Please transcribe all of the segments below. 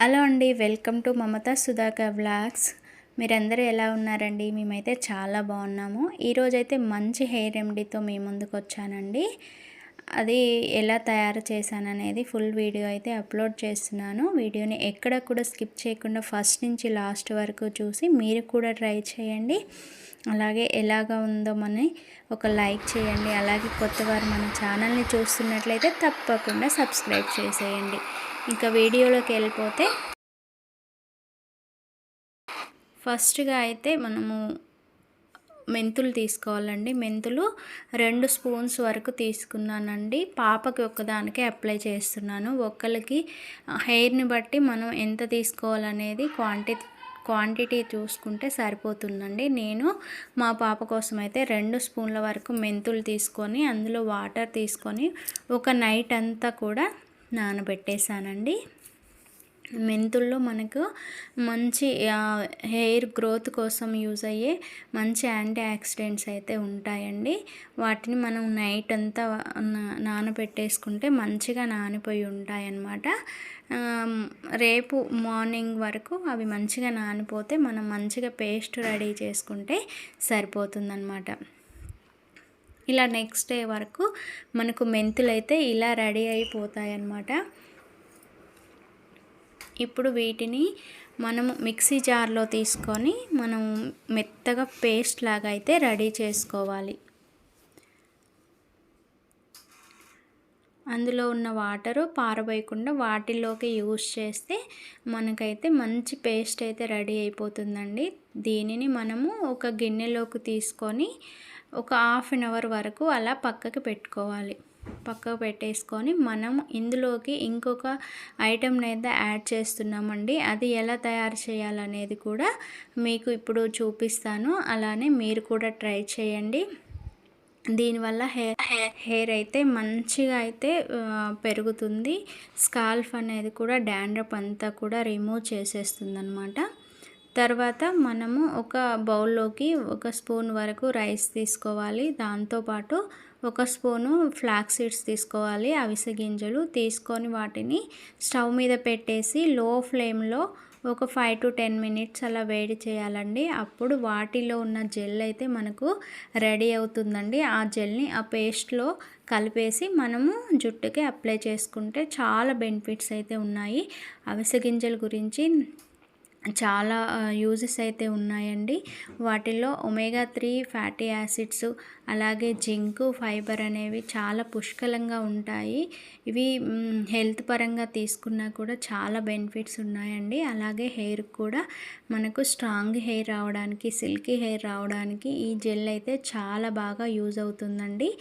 Hello అండి, welcome to Mamata Sudhakar vlogs. మీరందరూ ఎలా ఉన్నారండి? మేమైతే చాలా బాగున్నాము. ఈరోజైతే మంచి హెయిర్ రెమెడీతో మీ ముందుకు వచ్చానండి. అది ఎలా తయారు చేశాననేది ఫుల్ వీడియో అయితే అప్లోడ్ చేస్తున్నాను. వీడియోని ఎక్కడ కూడా స్కిప్ చేయకుండా ఫస్ట్ నుంచి లాస్ట్ వరకు చూసి మీరు కూడా ట్రై చేయండి. అలాగే ఎలాగా ఉందో మన ఒక లైక్ చేయండి. అలాగే కొత్తవారు మన ఛానల్ని చూస్తున్నట్లయితే తప్పకుండా సబ్స్క్రైబ్ చేసేయండి. ఇంకా వీడియోలోకి వెళ్ళిపోతే ఫస్ట్గా అయితే మనము మెంతులు తీసుకోవాలండి. మెంతులు 2 స్పూన్స్ వరకు తీసుకున్నానండి. పాపకి ఒక్కదానికే అప్లై చేస్తున్నాను. ఒక్కరికి హెయిర్ని బట్టి మనం ఎంత తీసుకోవాలనేది క్వాంటిటీ చూసుకుంటే సరిపోతుందండి. నేను మా పాప కోసం అయితే 2 స్పూన్ల వరకు మెంతులు తీసుకొని అందులో వాటర్ తీసుకొని ఒక నైట్ అంతా కూడా నానబెట్టేశానండి. మెంతుల్లో మనకు మంచి హెయిర్ గ్రోత్ కోసం యూజ్ అయ్యే మంచి యాంటీ ఆక్సిడెంట్స్ అయితే ఉంటాయండి. వాటిని మనం నైట్ అంతా నానబెట్టేసుకుంటే మంచిగా నానిపోయి ఉంటాయన్నమాట. రేపు మార్నింగ్ వరకు అవి మంచిగా నానిపోతే మనం మంచిగా పేస్ట్ రెడీ చేసుకుంటే సరిపోతుందన్నమాట. ఇలా నెక్స్ట్ డే వరకు మనకు మెంతులు అయితే ఇలా రెడీ అయిపోతాయన్నమాట. ఇప్పుడు వీటిని మనము మిక్సీ జార్లో తీసుకొని మనం మెత్తగా పేస్ట్ లాగా అయితే రెడీ చేసుకోవాలి. అందులో ఉన్న వాటరు పారబోయకుండా వాటిల్లోకి యూస్ చేస్తే మనకైతే మంచి పేస్ట్ అయితే రెడీ అయిపోతుందండి. దీనిని మనము ఒక గిన్నెలోకి తీసుకొని ఒక హాఫ్ అన్ అవర్ వరకు అలా పక్కకి పెట్టుకోవాలి. పక్కకు పెట్టేసుకొని మనం ఇందులోకి ఇంకొక ఐటెంని అయితే యాడ్ చేస్తున్నామండి. అది ఎలా తయారు చేయాలనేది కూడా మీకు ఇప్పుడు చూపిస్తాను. అలానే మీరు కూడా ట్రై చేయండి. దీనివల్ల హెయిర్ అయితే మంచిగా అయితే పెరుగుతుంది. స్కాల్ఫ్ అనేది కూడా డాండ్రఫ్ అంతా కూడా రిమూవ్ చేసేస్తుంది అన్నమాట. తర్వాత మనము ఒక బౌల్లోకి 1 స్పూన్ వరకు రైస్ తీసుకోవాలి. దాంతోపాటు 1 స్పూను ఫ్లాక్స్ సీడ్స్ తీసుకోవాలి, అవిసె గింజలు తీసుకొని వాటిని స్టవ్ మీద పెట్టేసి లో ఫ్లేమ్లో ఒక 5 to 10 మినిట్స్ అలా వేడి చేయాలండి. అప్పుడు వాటిలో ఉన్న జెల్ అయితే మనకు రెడీ అవుతుందండి. ఆ జెల్ని ఆ పేస్ట్లో కలిపేసి మనము జుట్టుకి అప్లై చేసుకుంటే చాలా బెనిఫిట్స్ అయితే ఉన్నాయి. అవిసె గింజల గురించి చాలా యూజెస్ అయితే ఉన్నాయండి. వాటిల్లో ఒమేగా 3 ఫ్యాటీ యాసిడ్స్, అలాగే జింక్, ఫైబర్ అనేవి చాలా పుష్కలంగా ఉంటాయి. ఇవి హెల్త్ పరంగా తీసుకున్నా కూడా చాలా బెనిఫిట్స్ ఉన్నాయండి. అలాగే హెయిర్ కూడా మనకు స్ట్రాంగ్ హెయిర్ రావడానికి, సిల్కీ హెయిర్ రావడానికి ఈ జెల్ అయితే చాలా బాగా యూజ్ అవుతుందండి.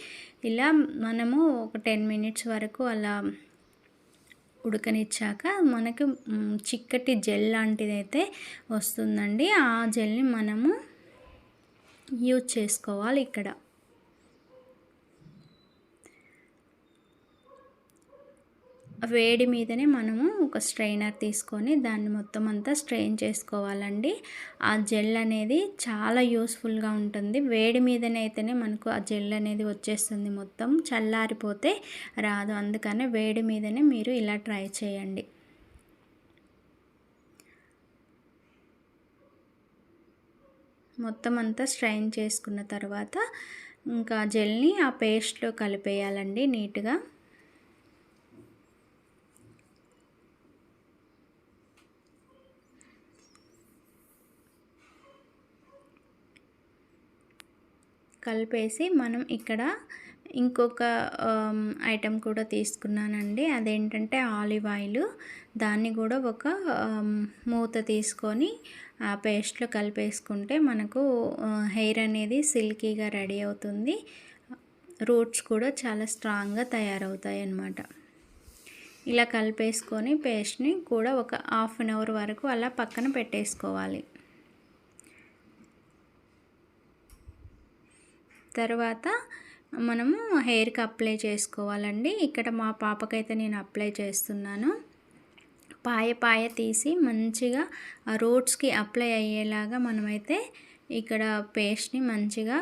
ఇలా మనము ఒక 10 మినిట్స్ వరకు అలా ఉడకనిచ్చాక మనకు చిక్కటి జెల్ లాంటిది అయితే వస్తుందండి. ఆ జెల్ని మనము యూజ్ చేసుకోవాలి. ఇక్కడ వేడి మీదనే మనము ఒక స్ట్రైనర్ తీసుకొని దాన్ని మొత్తం అంతా స్ట్రెయిన్ చేసుకోవాలండి. ఆ జెల్ అనేది చాలా యూస్ఫుల్గా ఉంటుంది. వేడి మీదనే అయితేనే మనకు ఆ జెల్ అనేది వచ్చేస్తుంది, మొత్తం చల్లారిపోతే రాదు. అందుకనే వేడి మీదనే మీరు ఇలా ట్రై చేయండి. మొత్తం అంతా స్ట్రెయిన్ చేసుకున్న తర్వాత ఇంకా జెల్ని ఆ పేస్ట్లో కలిపేయాలండి నీట్గా. కలిపేసి మనం ఇక్కడ ఇంకొక ఐటెం కూడా తీసుకున్నానండి. అదేంటంటే ఆలివ్ ఆయిల్. దాన్ని కూడా ఒక మూత తీసుకొని ఆ పేస్ట్లో కలిపేసుకుంటే మనకు హెయిర్ అనేది సిల్కీగా రెడీ అవుతుంది. రూట్స్ కూడా చాలా స్ట్రాంగ్గా తయారవుతాయి అన్నమాట. ఇలా కలిపేసుకొని పేస్ట్ని కూడా ఒక హాఫ్ అన్ అవర్ వరకు అలా పక్కన పెట్టేసుకోవాలి. తర్వాత మనము హెయిర్కి అప్లై చేసుకోవాలండి. ఇక్కడ మా పాపకైతే నేను అప్లై చేస్తున్నాను. పాయ తీసి మంచిగా ఆ రూట్స్కి అప్లై అయ్యేలాగా మనమైతే ఇక్కడ పేస్ట్ని మంచిగా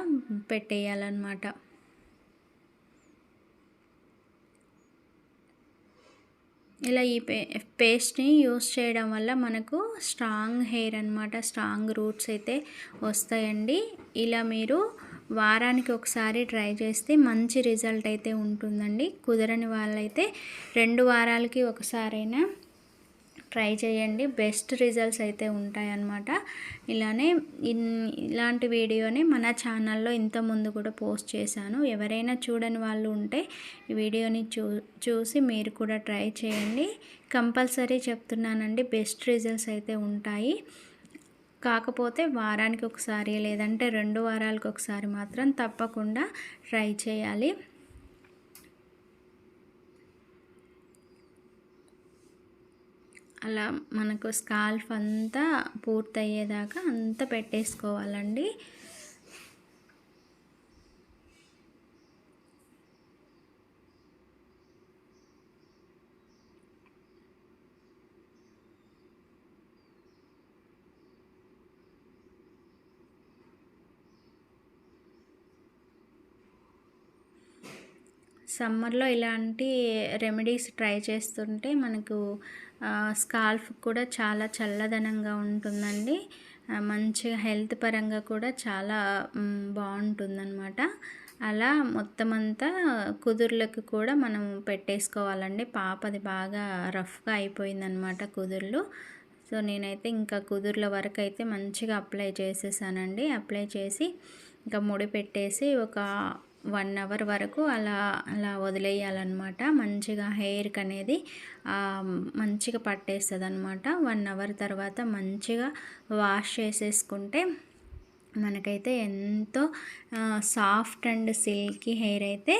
ఇలా ఈ పేస్ట్ని యూస్ చేయడం వల్ల మనకు స్ట్రాంగ్ హెయిర్ అనమాట, స్ట్రాంగ్ రూట్స్ అయితే వస్తాయండి. ఇలా మీరు వారానికి ఒకసారి ట్రై చేస్తే మంచి రిజల్ట్ అయితే ఉంటుందండి. కుదరని వాళ్ళైతే 2 వారాలకి ఒకసారైనా ట్రై చేయండి, బెస్ట్ రిజల్ట్స్ అయితే ఉంటాయన్నమాట. ఇలాంటి వీడియోని మన ఛానల్లో ఇంతకుముందు కూడా పోస్ట్ చేశాను. ఎవరైనా చూడని వాళ్ళు ఉంటే ఈ వీడియోని చూసి మీరు కూడా ట్రై చేయండి. కంపల్సరీ చెప్తున్నానండి, బెస్ట్ రిజల్ట్స్ అయితే ఉంటాయి. కాకపోతే వారానికి ఒకసారి లేదంటే 2 వారాలకు ఒకసారి మాత్రం తప్పకుండా ట్రై చేయాలి. అలా మనకు స్కాల్ఫ్ అంతా పూర్తయ్యేదాకా అంతా పెట్టేసుకోవాలండి. సమ్మర్లో ఇలాంటి రెమెడీస్ ట్రై చేస్తుంటే మనకు స్కాల్ఫ్ కూడా చాలా చల్లదనంగా ఉంటుందండి. మంచిగా హెల్త్ పరంగా కూడా చాలా బాగుంటుందన్నమాట. అలా మొత్తం అంతా కుదుర్లకు కూడా మనం పెట్టేసుకోవాలండి. పాపది బాగా రఫ్గా అయిపోయిందనమాట కుదుర్లు. సో నేనైతే ఇంకా కుదుర్ల వరకు అయితే మంచిగా అప్లై చేసేసానండి. అప్లై చేసి ఇంకా ముడి పెట్టేసి ఒక 1 అవర్ వరకు అలా వదిలేయాలన్నమాట. మంచిగా హెయిర్కి అనేది మంచిగా పట్టేస్తుంది అనమాట. 1 అవర్ తర్వాత మంచిగా వాష్ చేసేసుకుంటే మనకైతే ఎంతో సాఫ్ట్ అండ్ సిల్కీ హెయిర్ అయితే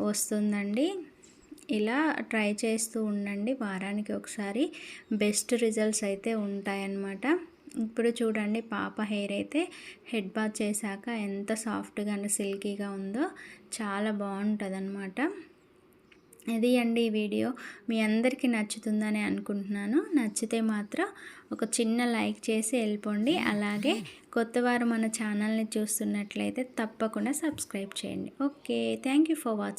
వస్తుందండి. ఇలా ట్రై చేస్తూ ఉండండి, వారానికి ఒకసారి బెస్ట్ రిజల్ట్స్ అయితే ఉంటాయన్నమాట. ఇప్పుడు చూడండి, పాప హెయిర్ అయితే హెడ్ బాత్ చేశాక ఎంత సాఫ్ట్గా అండ్ సిల్కీగా ఉందో, చాలా బాగుంటుంది అన్నమాట. ఇది అండి ఈ వీడియో. మీ అందరికీ నచ్చుతుందని అనుకుంటున్నాను. నచ్చితే మాత్రం ఒక చిన్న లైక్ చేసి వెళ్ళిపోండి. అలాగే కొత్తవారు మన ఛానల్ని చూస్తున్నట్లయితే తప్పకుండా సబ్స్క్రైబ్ చేయండి. Okay, thank you for watching.